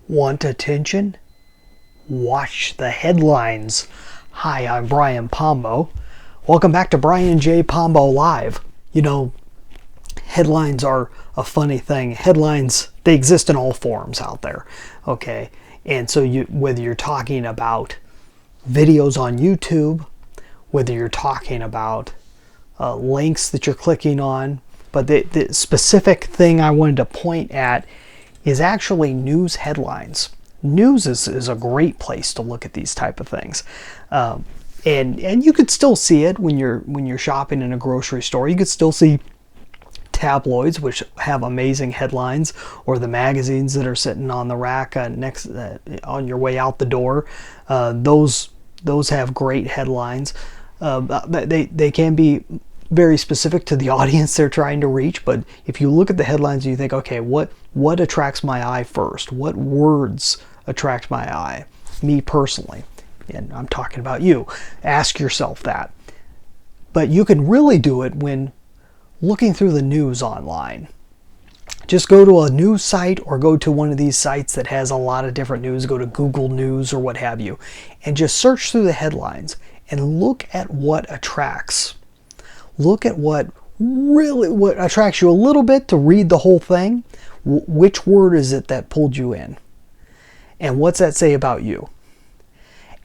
Want attention? Watch the headlines. Hi, I'm Brian Pombo. Welcome back to Brian J. Pombo Live. You know, headlines are a funny thing. Headlines, they exist in all forms out there, okay? And so whether you're talking about videos on YouTube, whether you're talking about links that you're clicking on, but the specific thing I wanted to point at is actually news headlines. News is a great place to look at these type of things, and you could still see it when you're shopping in a grocery store. You could still see tabloids which have amazing headlines, or the magazines that are sitting on the rack next on your way out the door. Those have great headlines. They can be very specific to the audience they're trying to reach, but if you look at the headlines and you think, okay, what attracts my eye first? What words attract my eye? Me personally, and I'm talking about you. Ask yourself that. But you can really do it when looking through the news online. Just go to a news site or go to one of these sites that has a lot of different news. Go to Google News or what have you, and just search through the headlines and look at what attracts. Look at what attracts you a little bit to read the whole thing. Which word is it that pulled you in? And what's that say about you?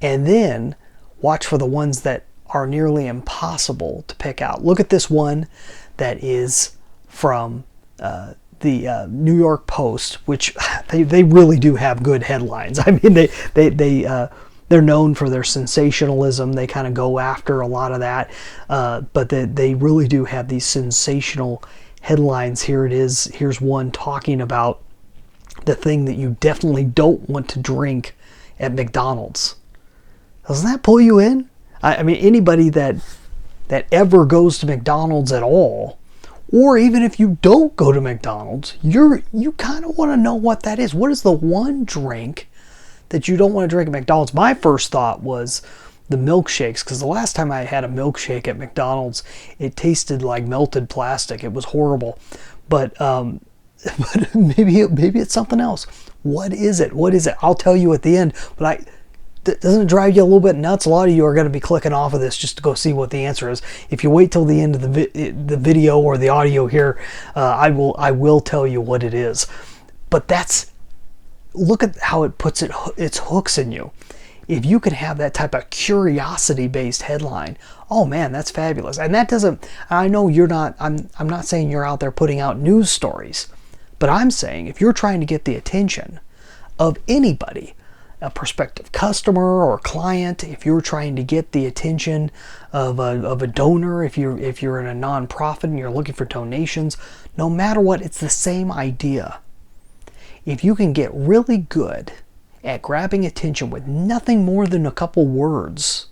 And then watch for the ones that are nearly impossible to pick out. Look at this one that is from the New York Post, which they really do have good headlines. I mean, they're known for their sensationalism. They kind of go after a lot of that, but they really do have these sensational headlines. Here it is. Here's one talking about the thing that you definitely don't want to drink at McDonald's. Doesn't that pull you in? I mean, anybody that ever goes to McDonald's at all, or even if you don't go to McDonald's, you kind of want to know what that is. What is the one drink that you don't want to drink at McDonald's? My first thought was the milkshakes, because the last time I had a milkshake at McDonald's, it tasted like melted plastic. It was horrible. But maybe it's something else. What is it? What is it? I'll tell you at the end. But doesn't it drive you a little bit nuts? A lot of you are going to be clicking off of this just to go see what the answer is. If you wait till the end of the video or the audio here, I will tell you what it is. But look at how it puts its hooks in you. If you can have that type of curiosity-based headline, oh man, that's fabulous. And that doesn't, I know you're not, I'm not saying you're out there putting out news stories, but I'm saying if you're trying to get the attention of anybody, a prospective customer or client, if you're trying to get the attention of a donor, if you're in a nonprofit and you're looking for donations, no matter what, it's the same idea. If you can get really good at grabbing attention with nothing more than a couple words,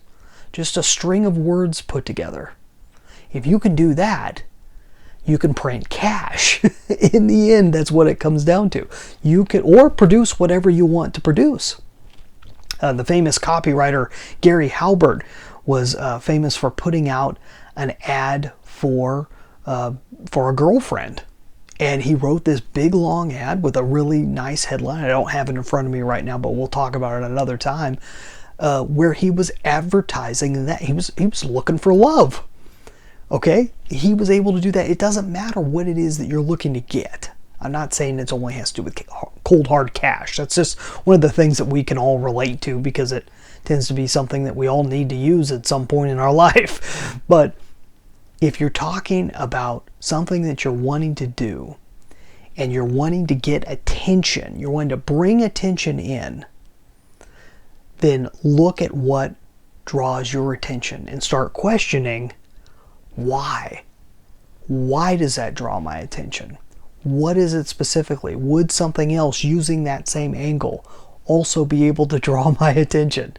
just a string of words put together, if you can do that, you can print cash. In the end, that's what it comes down to. You can, or produce whatever you want to produce. The famous copywriter Gary Halbert was famous for putting out an ad for a girlfriend. And he wrote this big long ad with a really nice headline. I don't have it in front of me right now, but we'll talk about it another time, where he was advertising that he was looking for love. Okay? He was able to do that. It doesn't matter what it is that you're looking to get. I'm not saying it only has to do with cold hard cash. That's just one of the things that we can all relate to, because it tends to be something that we all need to use at some point in our life. But if you're talking about something that you're wanting to do and you're wanting to get attention, you're wanting to bring attention in, then look at what draws your attention and start questioning why. Why does that draw my attention? What is it specifically? Would something else using that same angle also be able to draw my attention?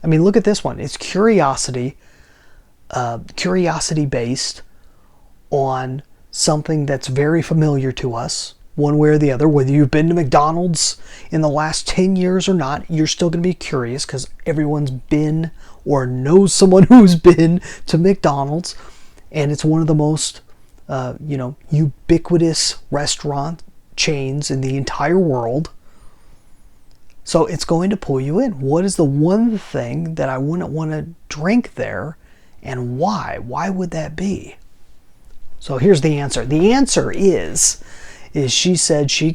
I mean, look at this one. It's curiosity based on something that's very familiar to us, one way or the other. Whether you've been to McDonald's in the last 10 years or not, you're still going to be curious, because everyone's been or knows someone who's been to McDonald's, and it's one of the most ubiquitous restaurant chains in the entire world. So it's going to pull you in. What is the one thing that I wouldn't want to drink there, and why? Why would that be? So here's the answer. The answer is she said she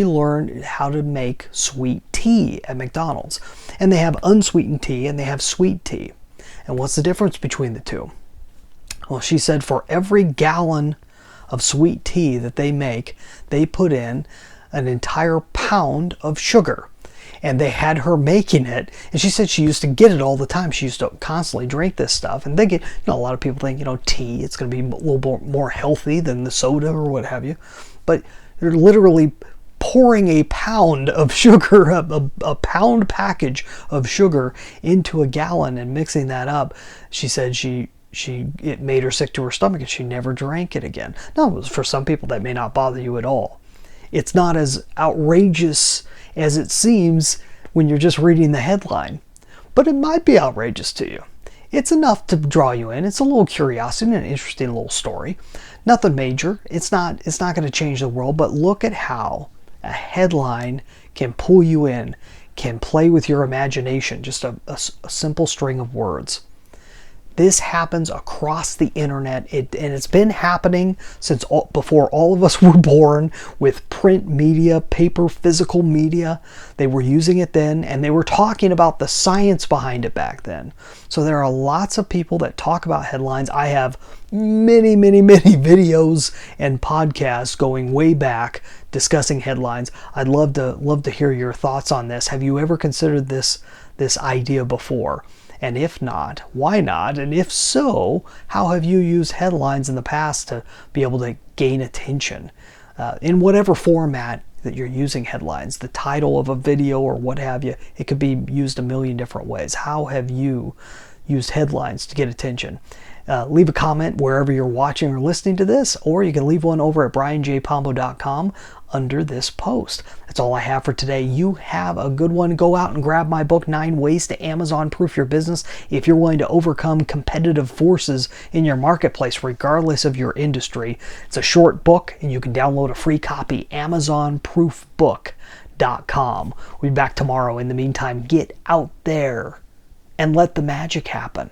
learned how to make sweet tea at McDonald's. And they have unsweetened tea and they have sweet tea. And what's the difference between the two? Well, she said for every gallon of sweet tea that they make, they put in an entire pound of sugar. And they had her making it, and she said she used to get it all the time. She used to constantly drink this stuff, and think a lot of people think, tea, it's going to be a little more healthy than the soda or what have you. But they're literally pouring a pound of sugar, a pound package of sugar into a gallon and mixing that up. She said it made her sick to her stomach, and she never drank it again. Now, for some people, that may not bother you at all. It's not as outrageous as it seems when you're just reading the headline, but it might be outrageous to you. It's enough to draw you in. It's a little curiosity and an interesting little story. Nothing major. It's not going to change the world, but look at how a headline can pull you in, can play with your imagination, just a simple string of words. This happens across the internet, and it's been happening since before all of us were born with print media, paper, physical media. They were using it then, and they were talking about the science behind it back then. So there are lots of people that talk about headlines. I have many, many, many videos and podcasts going way back discussing headlines. I'd love to hear your thoughts on this. Have you ever considered this idea before? And if not, why not? And if so, how have you used headlines in the past to be able to gain attention? In whatever format that you're using headlines, the title of a video or what have you, it could be used a million different ways. How have you used headlines to get attention? Leave a comment wherever you're watching or listening to this, or you can leave one over at brianjpombo.com under this post. That's all I have for today. You have a good one. Go out and grab my book, 9 Ways to Amazon-Proof Your Business, if you're willing to overcome competitive forces in your marketplace, regardless of your industry. It's a short book, and you can download a free copy, AmazonProofBook.com. We'll be back tomorrow. In the meantime, get out there and let the magic happen.